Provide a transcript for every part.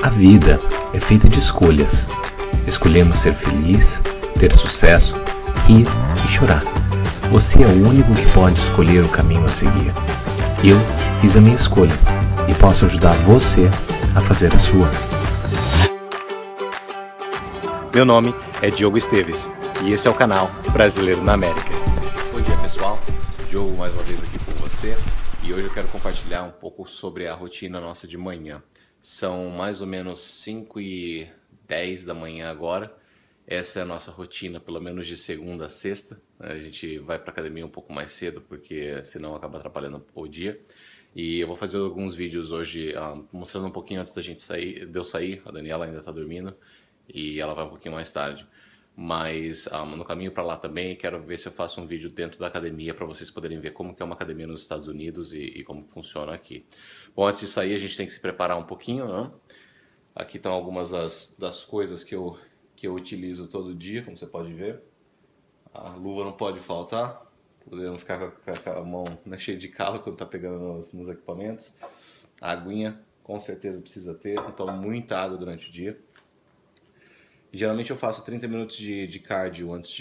A vida é feita de escolhas. Escolhemos ser feliz, ter sucesso, rir e chorar. Você é o único que pode escolher o caminho a seguir. Eu fiz a minha escolha e posso ajudar você a fazer a sua. Meu nome é Diogo Esteves e esse é o canal Brasileiro na América. Bom dia, pessoal, Diogo mais uma vez aqui com você e hoje eu quero compartilhar um pouco sobre a rotina nossa de manhã. São mais ou menos 5h10 da manhã agora. Essa é a nossa rotina, pelo menos de segunda a sexta. A gente vai para academia um pouco mais cedo porque senão acaba atrapalhando o dia. E eu vou fazer alguns vídeos hoje mostrando um pouquinho antes da gente sair, de eu sair. A Daniela ainda está dormindo e ela vai um pouquinho mais tarde. Mas no caminho para lá também quero ver se eu faço um vídeo dentro da academia para vocês poderem ver como que é uma academia nos Estados Unidos e como funciona aqui. Bom, antes de sair a gente tem que se preparar um pouquinho, né? Aqui estão algumas das coisas que eu utilizo todo dia, como você pode ver. A luva não pode faltar, podemos ficar com a mão cheia de calo quando está pegando nos equipamentos. A aguinha com certeza precisa ter, eu tomo muita água durante o dia. Geralmente eu faço 30 minutos de cardio antes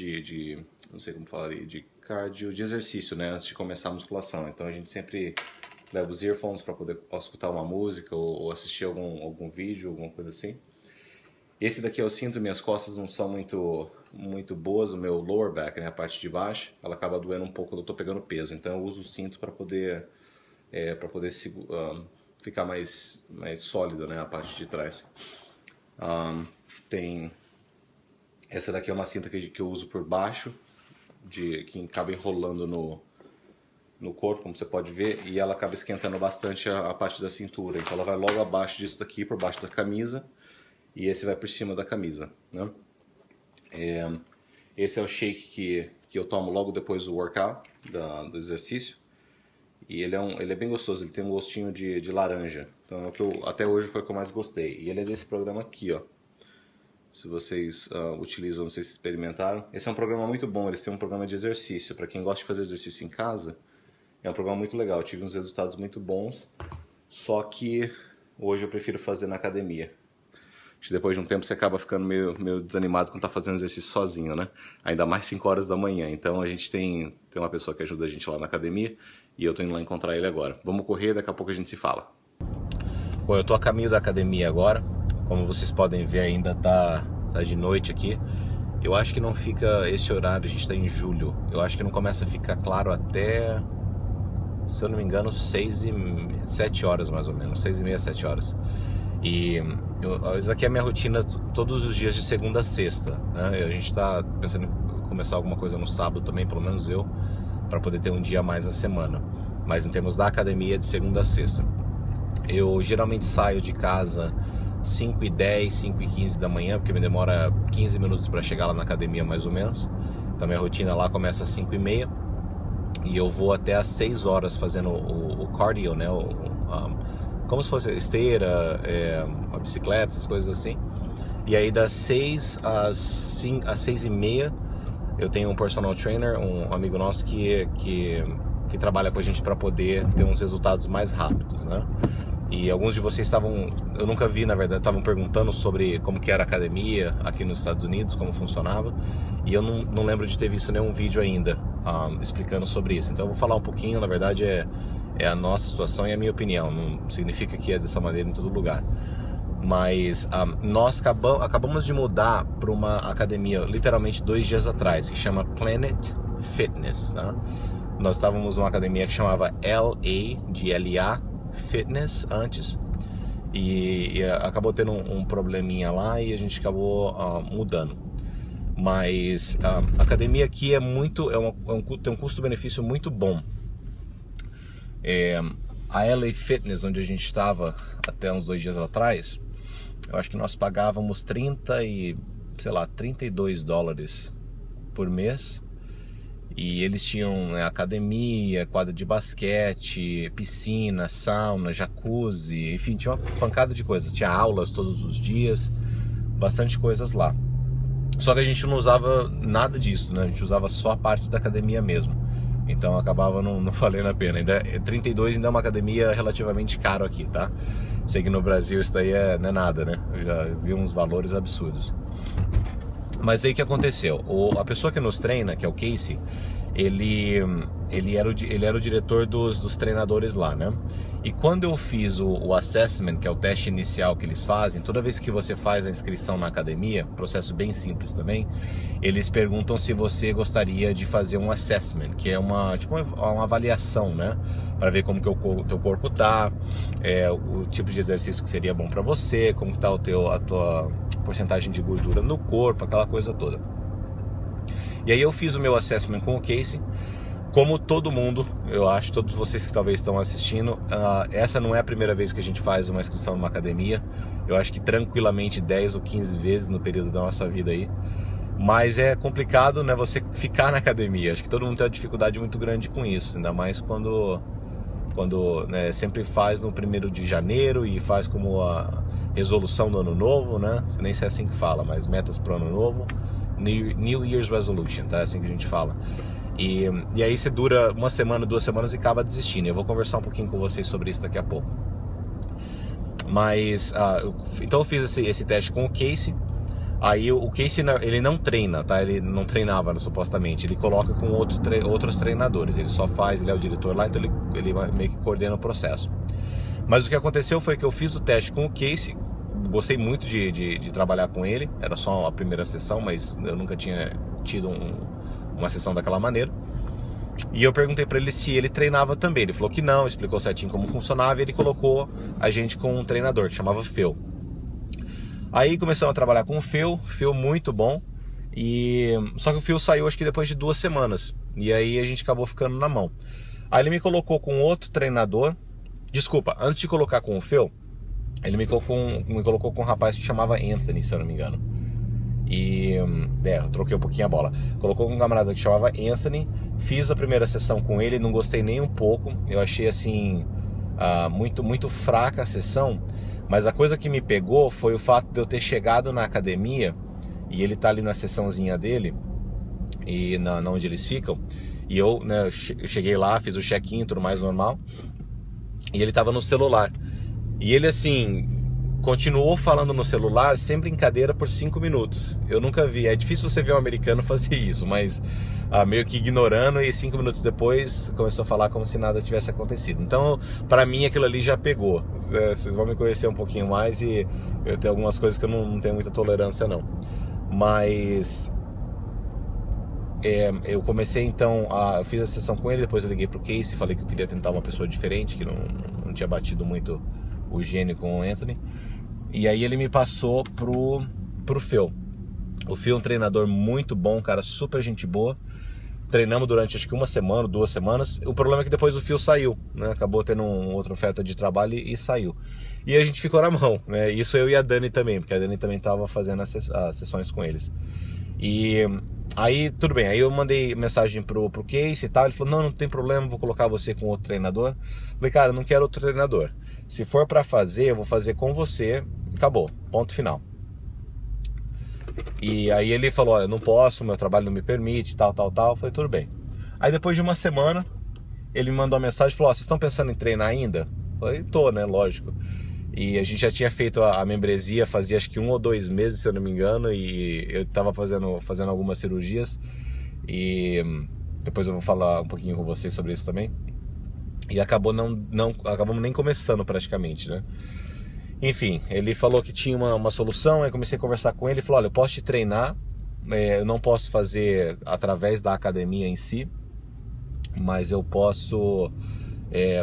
não sei como falaria, de cardio, de exercício, né, antes de começar a musculação. Então a gente sempre leva os earphones para poder escutar uma música ou assistir algum vídeo, alguma coisa assim. Esse daqui eu sinto, minhas costas não são muito boas, o meu lower back, né, a parte de baixo, ela acaba doendo um pouco quando eu tô pegando peso. Então eu uso o cinto para poder ficar mais sólido, né, a parte de trás. Essa daqui é uma cinta que eu uso por baixo, que acaba enrolando no corpo, como você pode ver, e ela acaba esquentando bastante a parte da cintura. Então ela vai logo abaixo disso daqui, por baixo da camisa, e esse vai por cima da camisa, né? Esse é o shake que eu tomo logo depois do workout, do exercício, e ele é bem gostoso, ele tem um gostinho de laranja, então é o que até hoje foi o que eu mais gostei. E ele é desse programa aqui, ó. Se vocês utilizam, não sei se experimentaram. Esse é um programa muito bom, eles têm um programa de exercício. Para quem gosta de fazer exercício em casa, é um programa muito legal. Eu tive uns resultados muito bons, só que hoje eu prefiro fazer na academia. Acho que depois de um tempo você acaba ficando meio desanimado quando tá fazendo exercício sozinho, né? Ainda mais 5 horas da manhã. Então a gente tem uma pessoa que ajuda a gente lá na academia e eu tô indo lá encontrar ele agora. Vamos correr, daqui a pouco a gente se fala. Bom, eu tô a caminho da academia agora. Como vocês podem ver, ainda tá de noite aqui. Eu acho que não fica esse horário, a gente tá em julho. Eu acho que não começa a ficar claro até, se eu não me engano, 7 horas mais ou menos. 6h30, 7 horas. E isso aqui é a minha rotina todos os dias de segunda a sexta, né? A gente tá pensando em começar alguma coisa no sábado também, pelo menos eu, para poder ter um dia a mais na semana. Mas em termos da academia, é de segunda a sexta. Eu geralmente saio de casa 5h10, 5h15 da manhã, porque me demora 15 minutos para chegar lá na academia mais ou menos. Então minha rotina lá começa às 5h30 e eu vou até às 6 horas fazendo o cardio, né? Como se fosse esteira, uma bicicleta, essas coisas assim. E aí das 6 às 6h30 eu tenho um personal trainer, um amigo nosso que trabalha com a gente para poder ter uns resultados mais rápidos, né? E alguns de vocês eu nunca vi, na verdade, estavam perguntando sobre como que era a academia aqui nos Estados Unidos, como funcionava. E eu não lembro de ter visto nenhum vídeo ainda explicando sobre isso. Então eu vou falar um pouquinho, na verdade é a nossa situação e a minha opinião. Não significa que é dessa maneira em todo lugar. Mas nós acabamos de mudar para uma academia literalmente 2 dias atrás, que chama Planet Fitness, tá? Nós estávamos numa academia que chamava LA Fitness antes e acabou tendo um probleminha lá e a gente acabou mudando. Mas a academia aqui tem um custo-benefício muito bom. A LA Fitness, onde a gente estava até uns 2 dias atrás, eu acho que nós pagávamos $32 por mês. E eles tinham academia, quadra de basquete, piscina, sauna, jacuzzi, enfim, tinha uma pancada de coisas. Tinha aulas todos os dias, bastante coisas lá. Só que a gente não usava nada disso, né? A gente usava só a parte da academia mesmo. Então acabava não valendo a pena. 32 ainda é uma academia relativamente caro aqui, tá? Sei que no Brasil isso daí não é nada, né? Eu já vi uns valores absurdos. Mas aí o que aconteceu? A pessoa que nos treina, que é o Casey, ele era o diretor dos treinadores lá, né? E quando eu fiz o assessment, que é o teste inicial que eles fazem, toda vez que você faz a inscrição na academia, processo bem simples também, eles perguntam se você gostaria de fazer um assessment, que é uma avaliação, né? Para ver como que o teu corpo tá, o tipo de exercício que seria bom para você, como que tá a tua porcentagem de gordura no corpo, aquela coisa toda. E aí eu fiz o meu assessment com o Casey. Como todo mundo, eu acho, todos vocês que talvez estão assistindo, essa não é a primeira vez que a gente faz uma inscrição numa academia. Eu acho que tranquilamente 10 ou 15 vezes no período da nossa vida aí. Mas é complicado, né, você ficar na academia. Acho que todo mundo tem uma dificuldade muito grande com isso, ainda mais quando né, sempre faz no 1º de janeiro e faz como a resolução do ano novo, né? Nem sei se é assim que fala, mas metas para o ano novo. New Year's Resolution, tá? É assim que a gente fala. E aí você dura uma semana, 2 semanas e acaba desistindo. Eu vou conversar um pouquinho com vocês sobre isso daqui a pouco. Mas, então eu fiz esse teste com o Casey. Aí o Casey, ele não treina, tá? Ele não treinava, supostamente. Ele coloca com outros treinadores. Ele só faz, ele é o diretor lá, então ele meio que coordena o processo. Mas o que aconteceu foi que eu fiz o teste com o Casey. Gostei muito de trabalhar com ele. Era só a primeira sessão, mas eu nunca tinha tido uma sessão daquela maneira. E eu perguntei para ele se ele treinava também. Ele falou que não, explicou certinho como funcionava e ele colocou a gente com um treinador que chamava Phil. Aí começamos a trabalhar com o Phil muito bom. Só que o Phil saiu acho que depois de 2 semanas. E aí a gente acabou ficando na mão. Aí ele me colocou com outro treinador. Desculpa, antes de colocar com o Phil, ele me colocou com um rapaz que chamava Anthony, se eu não me engano. Eu troquei um pouquinho a bola. Colocou com um camarada que chamava Anthony. Fiz a primeira sessão com ele, não gostei nem um pouco. Eu achei assim muito fraca a sessão. Mas a coisa que me pegou foi o fato de eu ter chegado na academia e ele tá ali na sessãozinha dele e na onde eles ficam. E eu cheguei lá, fiz o check-in, tudo mais normal. E ele tava no celular. E ele assim continuou falando no celular sem brincadeira por 5 minutos. Eu nunca vi, é difícil você ver um americano fazer isso, mas meio que ignorando, e 5 minutos depois começou a falar como se nada tivesse acontecido. Então, para mim, aquilo ali já pegou. Vocês vão me conhecer um pouquinho mais e eu tenho algumas coisas que eu não tenho muita tolerância não. Mas eu comecei então, eu fiz a sessão com ele, depois eu liguei pro Casey, falei que eu queria tentar uma pessoa diferente, que não tinha batido muito o gênio com o Anthony. E aí ele me passou pro Phil. O Phil é um treinador muito bom, cara, super gente boa. Treinamos durante acho que 1 semana, 2 semanas. O problema é que depois o Phil saiu, né? Acabou tendo outra oferta de trabalho e saiu. E a gente ficou na mão, né? Isso eu e a Dani também, porque a Dani também estava fazendo as sessões com eles. E aí, tudo bem, aí eu mandei mensagem pro Casey e tal. Ele falou, não tem problema, vou colocar você com outro treinador. Falei, cara, eu não quero outro treinador. Se for pra fazer, eu vou fazer com você. Acabou, ponto final. E aí ele falou, olha, não posso, meu trabalho não me permite, tal. Eu falei, tudo bem. Aí depois de 1 semana, ele me mandou uma mensagem e falou, vocês estão pensando em treinar ainda? Eu falei, tô, né, lógico. E a gente já tinha feito a membresia fazia acho que 1 ou 2 meses, se eu não me engano, e eu tava fazendo algumas cirurgias. E depois eu vou falar um pouquinho com vocês sobre isso também. E acabamos nem começando praticamente, né? Enfim, ele falou que tinha uma solução, aí comecei a conversar com ele, ele falou, olha, eu posso te treinar, eu não posso fazer através da academia em si, mas eu posso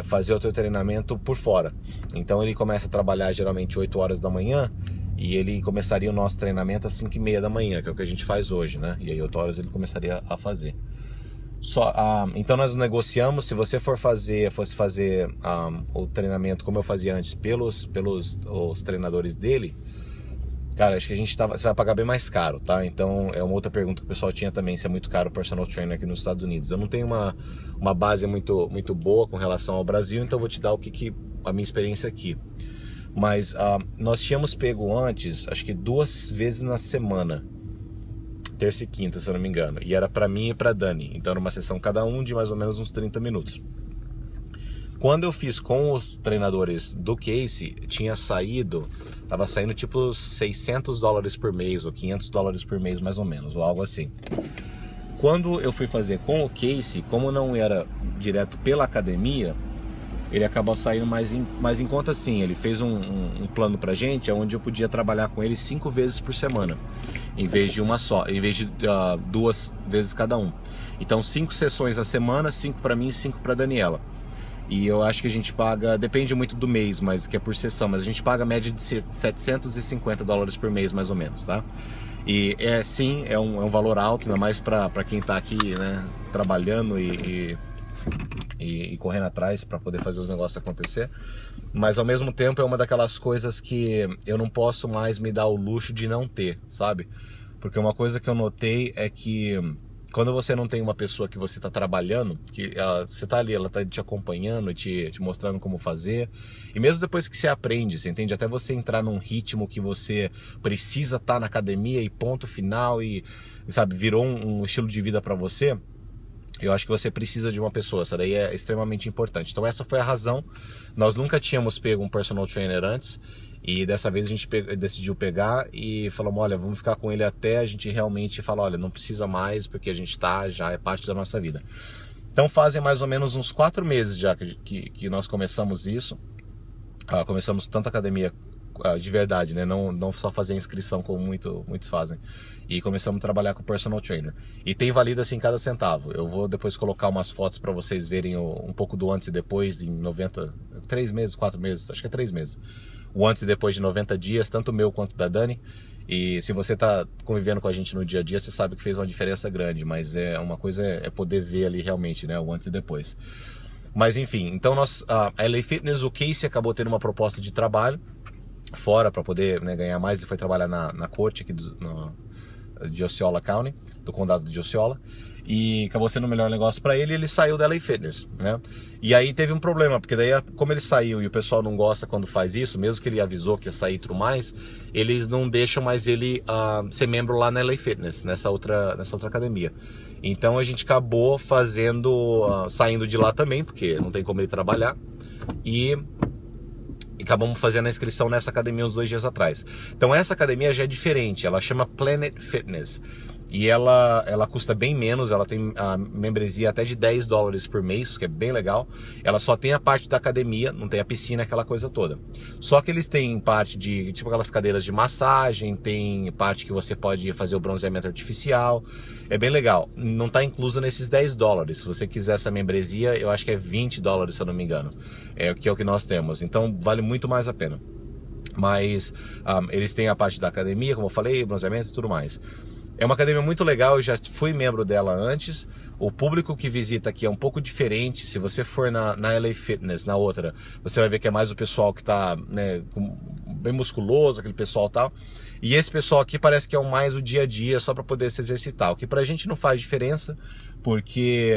fazer o teu treinamento por fora. Então ele começa a trabalhar geralmente 8 horas da manhã, e ele começaria o nosso treinamento às 5h30 da manhã, que é o que a gente faz hoje, né? E aí 8 horas ele começaria a fazer. Então nós negociamos, se você fosse fazer o treinamento como eu fazia antes pelos os treinadores dele, cara, acho que você vai pagar bem mais caro, tá? Então é uma outra pergunta que o pessoal tinha também, se é muito caro o personal trainer aqui nos Estados Unidos. Eu não tenho uma base muito boa com relação ao Brasil, então eu vou te dar a minha experiência aqui. Mas nós tínhamos pego antes, acho que 2 vezes na semana, terça e quinta, se eu não me engano, e era pra mim e pra Dani, então era uma sessão cada um de mais ou menos uns 30 minutos. Quando eu fiz com os treinadores do Casey, tava saindo tipo $600 por mês, ou $500 por mês mais ou menos, ou algo assim. Quando eu fui fazer com o Casey, como não era direto pela academia, ele acabou saindo mais em conta sim. Ele fez um plano pra gente, onde eu podia trabalhar com ele 5 vezes por semana, em vez de uma só, em vez de 2 vezes cada um. Então 5 sessões a semana, 5 para mim e 5 para Daniela. E eu acho que a gente paga, depende muito do mês, mas que é por sessão, mas a gente paga a média de $750 por mês, mais ou menos, tá? E sim, é um valor alto, ainda mais para quem tá aqui, né, trabalhando e correndo atrás para poder fazer os negócios acontecer. Mas ao mesmo tempo é uma daquelas coisas que eu não posso mais me dar o luxo de não ter, sabe? Porque uma coisa que eu notei é que quando você não tem uma pessoa que você está trabalhando, que você está ali, ela está te acompanhando, te mostrando como fazer, e mesmo depois que você aprende, você entende? Até você entrar num ritmo que você precisa estar na academia e ponto final, e sabe, virou um estilo de vida para você, eu acho que você precisa de uma pessoa, essa daí é extremamente importante. Então essa foi a razão. Nós nunca tínhamos pego um personal trainer antes, e dessa vez a gente decidiu pegar e falamos, olha, vamos ficar com ele até a gente realmente falar, olha, não precisa mais, porque a gente já é parte da nossa vida. Então fazem mais ou menos uns 4 meses já que nós começamos isso. Começamos tanto a academia de verdade, né? Não só fazer inscrição como muitos fazem. E começamos a trabalhar com o personal trainer. E tem valido assim cada centavo. Eu vou depois colocar umas fotos para vocês verem um pouco do antes e depois em 3 meses, 4 meses, acho que é 3 meses. O antes e depois de 90 dias, tanto o meu quanto da Dani. E se você está convivendo com a gente no dia a dia, você sabe que fez uma diferença grande. Mas uma coisa é poder ver ali realmente, né, o antes e depois. Mas enfim, então a LA Fitness, o Casey acabou tendo uma proposta de trabalho fora para poder, né, ganhar mais. Ele foi trabalhar na corte aqui de Osceola County, do condado de Osceola. E acabou sendo o melhor negócio para ele, e ele saiu da LA Fitness, né? E aí teve um problema, porque daí, como ele saiu e o pessoal não gosta quando faz isso, mesmo que ele avisou que ia sair e tudo mais, eles não deixam mais ele ser membro lá na LA Fitness, nessa outra academia. Então a gente acabou saindo de lá também, porque não tem como ele trabalhar, e acabamos fazendo a inscrição nessa academia uns 2 dias atrás. Então essa academia já é diferente, ela chama Planet Fitness. E ela custa bem menos, ela tem a membresia até de $10 por mês, que é bem legal. Ela só tem a parte da academia, não tem a piscina, aquela coisa toda. Só que eles têm parte de, tipo aquelas cadeiras de massagem, tem parte que você pode fazer o bronzeamento artificial. É bem legal. Não está incluso nesses $10. Se você quiser essa membresia, eu acho que é $20, se eu não me engano. Que é o que nós temos. Então vale muito mais a pena. Mas eles têm a parte da academia, como eu falei, bronzeamento e tudo mais. É uma academia muito legal, eu já fui membro dela antes. O público que visita aqui é um pouco diferente. Se você for na LA Fitness, na outra, você vai ver que é mais o pessoal que está, né, bem musculoso, aquele pessoal e tal. E esse pessoal aqui parece que é mais o dia a dia, só para poder se exercitar. O que pra gente não faz diferença, porque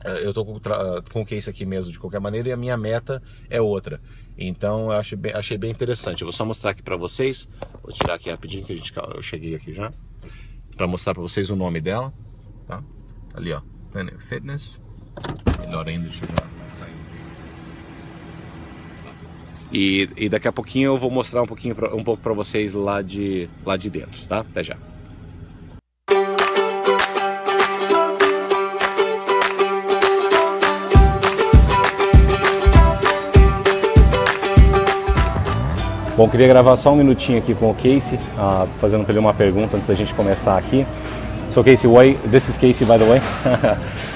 eu tô com o case aqui mesmo de qualquer maneira, e a minha meta é outra. Então eu achei bem interessante. Eu vou só mostrar aqui pra vocês. Vou tirar aqui rapidinho que eu cheguei aqui já, pra mostrar pra vocês o nome dela, tá? Ali, ó, Planet Fitness. Melhor ainda, deixa eu já sair. E daqui a pouquinho eu vou mostrar um pouco pra vocês lá de dentro, tá? Até já. Bom, queria gravar só um minutinho aqui com o Casey, fazendo para ele uma pergunta antes da gente começar aqui. So Casey, this is Casey, by the way.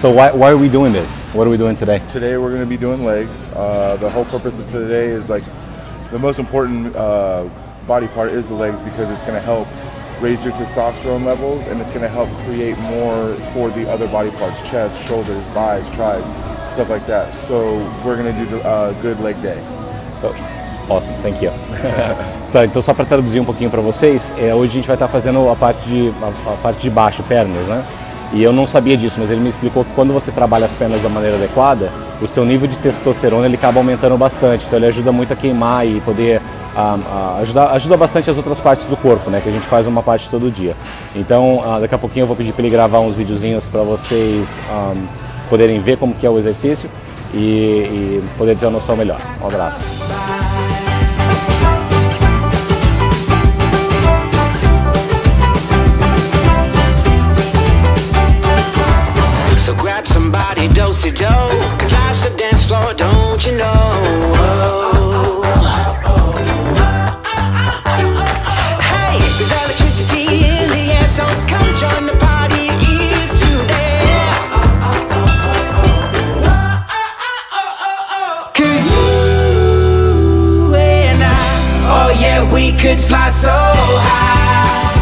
So why are we doing this? What are we doing today? Today we're going to be doing legs. The whole purpose of today is like the most important body part is the legs, because it's going to help raise your testosterone levels, and it's going to help create more for the other body parts, chest, shoulders, buys, tries, stuff like that. So we're going to do a good leg day. Awesome, thank you. Então só para traduzir um pouquinho para vocês, hoje a gente vai estar fazendo a parte de baixo, pernas, né? E eu não sabia disso, mas ele me explicou que quando você trabalha as pernas da maneira adequada, o seu nível de testosterona ele acaba aumentando bastante. Então ele ajuda muito a queimar e poder ajuda bastante as outras partes do corpo, né? Que a gente faz uma parte todo dia. Então daqui a pouquinho eu vou pedir para ele gravar uns videozinhos para vocês poderem ver como que é o exercício. e poder ter uma noção melhor. Um abraço. So grab somebody, do-si-do, 'cause life's a dance floor, don't you know? Hey, there's electricity in the air, so come join the party if you dare. 'Cause you and I, oh yeah, we could fly so high,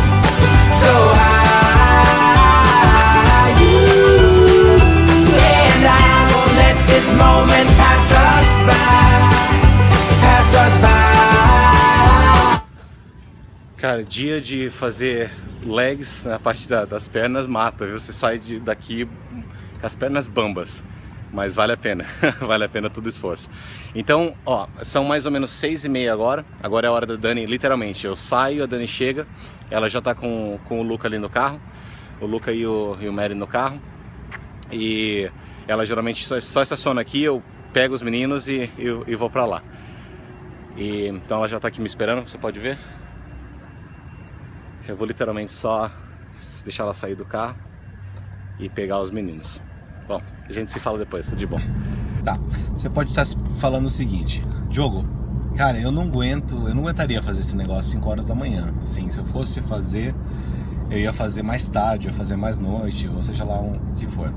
so high. This moment pass us by. Cara, dia de fazer legs na parte das pernas mata, viu? Você sai daqui com as pernas bambas, mas vale a pena, vale a pena todo o esforço. Então, ó, são mais ou menos 6h30 agora é a hora da Dani, literalmente, eu saio, a Dani chega, ela já tá com o Luca ali no carro, o Luca e o Mary no carro, e ela geralmente só estaciona aqui, eu pego os meninos e vou pra lá. Então ela já tá aqui me esperando, você pode ver. Eu vou literalmente só deixar ela sair do carro e pegar os meninos. Bom, a gente se fala depois, tudo de bom. Tá, você pode estar falando o seguinte: Diogo, cara, eu não aguentaria fazer esse negócio 5 horas da manhã. Assim, se eu fosse fazer, eu ia fazer mais tarde, eu ia fazer mais noite, ou seja lá o que for.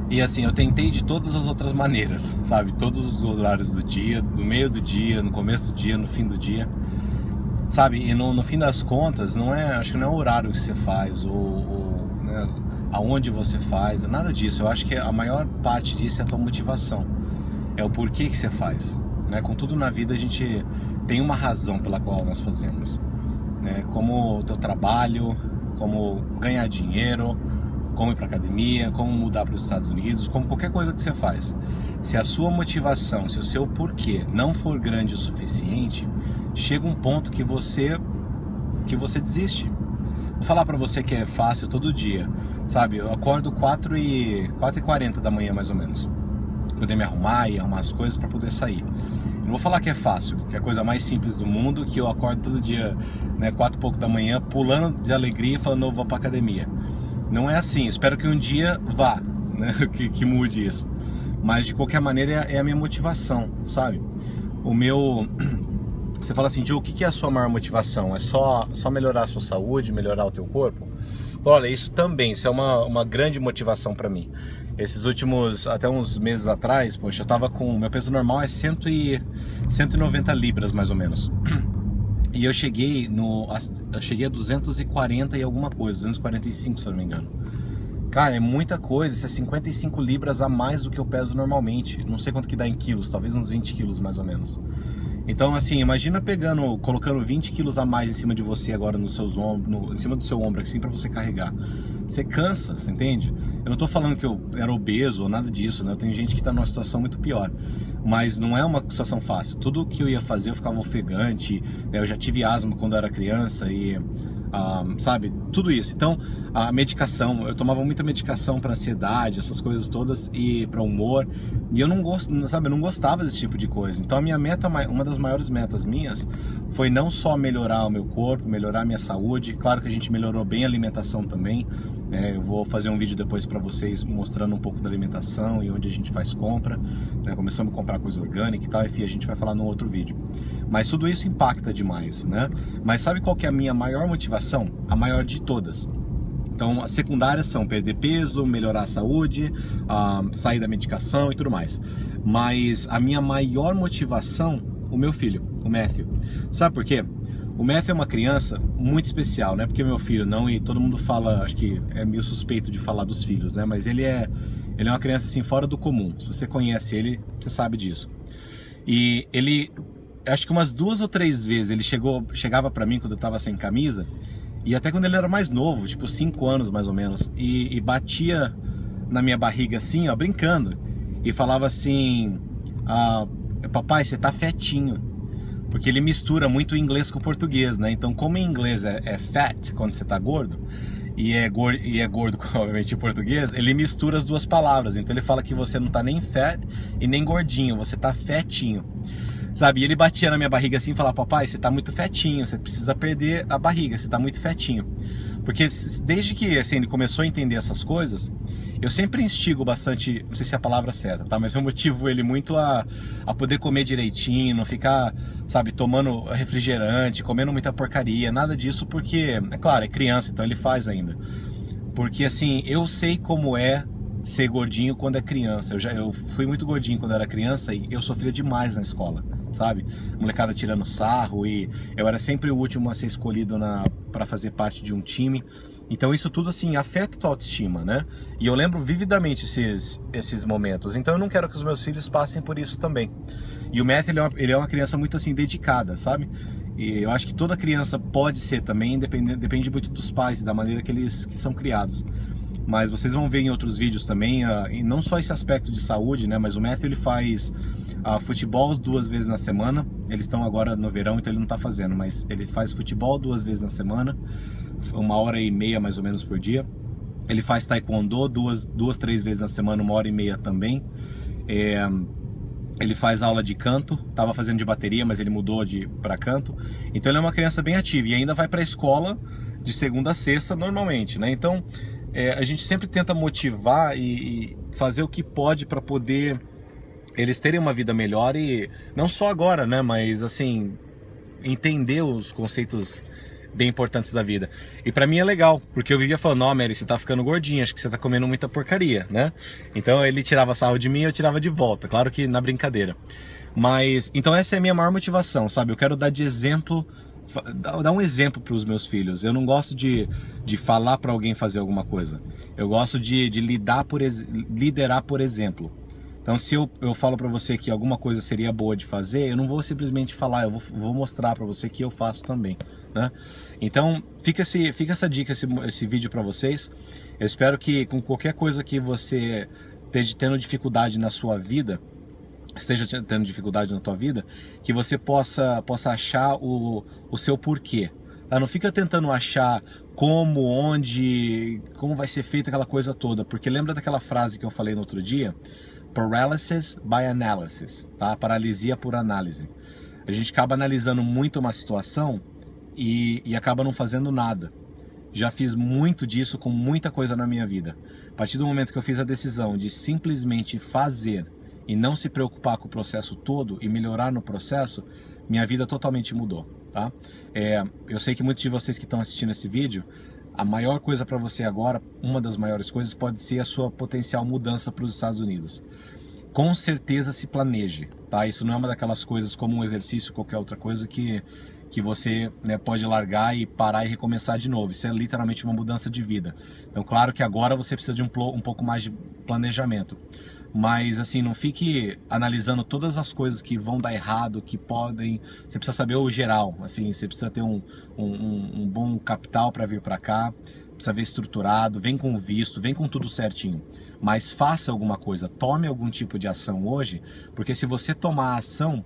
E assim, eu tentei de todas as outras maneiras, sabe? Todos os horários do dia, no meio do dia, no começo do dia, no fim do dia, sabe? E no fim das contas, acho que não é o horário que você faz, ou né, aonde você faz, nada disso. Eu acho que a maior parte disso é a tua motivação, é o porquê que você faz, né? Com tudo na vida a gente tem uma razão pela qual nós fazemos, né? Como o teu trabalho, como ganhar dinheiro, como ir para academia, como mudar para os Estados Unidos, como qualquer coisa que você faz. Se a sua motivação, se o seu porquê não for grande o suficiente, chega um ponto que você desiste. Vou falar para você que é fácil todo dia, sabe? Eu acordo 4h40 da manhã mais ou menos, poder me arrumar e arrumar as coisas para poder sair. Não vou falar que é fácil, que é a coisa mais simples do mundo, que eu acordo todo dia, né, 4 e pouco da manhã, pulando de alegria e falando, eu vou para academia. Não é assim, espero que um dia vá, né, que mude isso. Mas de qualquer maneira é a minha motivação, sabe? Você fala assim, Diogo, o que é a sua maior motivação? É só melhorar a sua saúde, melhorar o teu corpo? Olha, isso também, isso é uma grande motivação pra mim. Esses últimos, até uns meses atrás, poxa, eu tava com, meu peso normal é 190 libras mais ou menos. E eu cheguei a 240 e alguma coisa, 245 se eu não me engano. Cara, é muita coisa, isso é 55 libras a mais do que eu peso normalmente. Não sei quanto que dá em quilos, talvez uns 20 quilos mais ou menos. Então assim, imagina colocando 20 quilos a mais em cima de você agora nos seus ombros, em cima do seu ombro assim, pra você carregar. Você cansa, você entende? Eu não tô falando que eu era obeso ou nada disso, né? Tem gente que tá numa situação muito pior. Mas não é uma situação fácil. Tudo que eu ia fazer eu ficava ofegante, né? Eu já tive asma quando eu era criança e... sabe, tudo isso. Então, a medicação, eu tomava muita medicação para ansiedade, essas coisas todas, e para humor, e eu não gostava desse tipo de coisa. Então a minha meta, uma das maiores metas minhas, foi não só melhorar o meu corpo, melhorar a minha saúde. Claro que a gente melhorou bem a alimentação também, né? Eu vou fazer um vídeo depois para vocês mostrando um pouco da alimentação e onde a gente faz compra, né? Começamos a comprar coisa orgânica e tal, enfim, a gente vai falar no outro vídeo. Mas tudo isso impacta demais, né? Mas sabe qual que é a minha maior motivação? A maior de todas. Então, as secundárias são perder peso, melhorar a saúde, sair da medicação e tudo mais. Mas a minha maior motivação, o meu filho, o Matthew. Sabe por quê? O Matthew é uma criança muito especial, né? Porque meu filho não, e todo mundo fala, acho que é meio suspeito de falar dos filhos, né? Mas ele é uma criança assim fora do comum. Se você conhece ele, você sabe disso. E ele, acho que umas 2 ou 3 vezes ele chegava pra mim quando eu tava sem camisa, e até quando ele era mais novo, tipo 5 anos mais ou menos, e batia na minha barriga assim, ó, brincando, e falava assim, papai, você tá fetinho, porque ele mistura muito o inglês com o português, né? Então como em inglês é fat, quando você tá gordo, e é gordo, obviamente, em português, ele mistura as duas palavras. Então ele fala que você não tá nem fat e nem gordinho, você tá fetinho, sabe? E ele batia na minha barriga assim e falava: papai, você tá muito fetinho, você precisa perder a barriga, você tá muito fetinho. Porque desde que assim, ele começou a entender essas coisas, eu sempre instigo bastante, não sei se é a palavra certa, tá? Mas eu motivo ele muito a poder comer direitinho, não ficar, sabe, tomando refrigerante, comendo muita porcaria, nada disso, porque, é claro, é criança, então ele faz ainda. Porque assim, eu sei como é ser gordinho quando é criança. Eu fui muito gordinho quando era criança e eu sofria demais na escola, sabe? Molecada tirando sarro e eu era sempre o último a ser escolhido para fazer parte de um time. Então isso tudo assim afeta a tua autoestima, né? E eu lembro vividamente esses momentos. Então eu não quero que os meus filhos passem por isso também. E o Matthew, ele é uma criança muito assim dedicada, sabe? E eu acho que toda criança pode ser também, depende muito dos pais e da maneira que são criados. Mas vocês vão ver em outros vídeos também, e não só esse aspecto de saúde, né? Mas o Matthew, ele faz futebol 2 vezes na semana. Eles estão agora no verão, então ele não está fazendo, mas ele faz futebol 2 vezes na semana, 1h30 mais ou menos por dia. Ele faz taekwondo 3 vezes na semana, 1h30 também. Ele faz aula de canto, estava fazendo de bateria, mas ele mudou para canto. Então ele é uma criança bem ativa e ainda vai para a escola de segunda a sexta normalmente, né? Então a gente sempre tenta motivar e fazer o que pode para poder eles terem uma vida melhor, e não só agora, né? Mas assim, entender os conceitos bem importantes da vida. E pra mim é legal, porque eu vivia falando: ó, Mary, você tá ficando gordinha, acho que você tá comendo muita porcaria, né? Então ele tirava sarro de mim e eu tirava de volta, claro que na brincadeira. Mas, então essa é a minha maior motivação, sabe? Eu quero dar de exemplo, dar um exemplo para os meus filhos. Eu não gosto de falar para alguém fazer alguma coisa. Eu gosto de liderar por exemplo. Então se eu falo para você que alguma coisa seria boa de fazer, eu não vou simplesmente falar, eu vou mostrar para você que eu faço também, né? Então fica essa dica, esse vídeo para vocês. Eu espero que com qualquer coisa que você esteja tendo dificuldade na sua vida, que você possa achar o seu porquê, tá? Não fica tentando achar como, onde, como vai ser feita aquela coisa toda, porque lembra daquela frase que eu falei no outro dia? Paralysis by analysis, tá? Paralisia por análise. A gente acaba analisando muito uma situação e acaba não fazendo nada. Já fiz muito disso com muita coisa na minha vida. A partir do momento que eu fiz a decisão de simplesmente fazer e não se preocupar com o processo todo e melhorar no processo, minha vida totalmente mudou, tá? Eu sei que muitos de vocês que estão assistindo esse vídeo, a maior coisa para você agora, uma das maiores coisas, pode ser a sua potencial mudança para os Estados Unidos. Com certeza se planeje, tá? Isso não é uma daquelas coisas como um exercício, qualquer outra coisa que você, né, pode largar e parar e recomeçar de novo. Isso é literalmente uma mudança de vida. Então, claro que agora você precisa de um pouco mais de planejamento. Mas assim, não fique analisando todas as coisas que vão dar errado, que podem... Você precisa saber o geral, assim, você precisa ter um bom capital para vir para cá, precisa ver estruturado, vem com visto, vem com tudo certinho. Mas faça alguma coisa, tome algum tipo de ação hoje, porque se você tomar ação,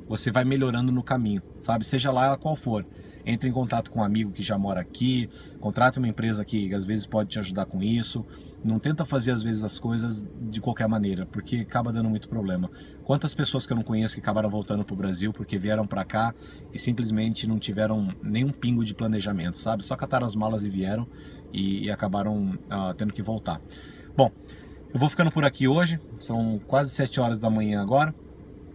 você vai melhorando no caminho, sabe? Seja lá ela qual for. Entre em contato com um amigo que já mora aqui, contrate uma empresa que às vezes pode te ajudar com isso. Não tenta fazer às vezes as coisas de qualquer maneira, porque acaba dando muito problema. Quantas pessoas que eu não conheço que acabaram voltando pro Brasil porque vieram para cá e simplesmente não tiveram nenhum pingo de planejamento, sabe? Só cataram as malas e vieram e acabaram tendo que voltar. Bom, eu vou ficando por aqui hoje, são quase 7 horas da manhã agora.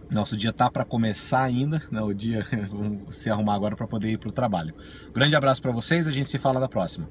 Nosso dia tá para começar ainda, né? O dia, vamos se arrumar agora para poder ir para o trabalho. Grande abraço para vocês, a gente se fala na próxima.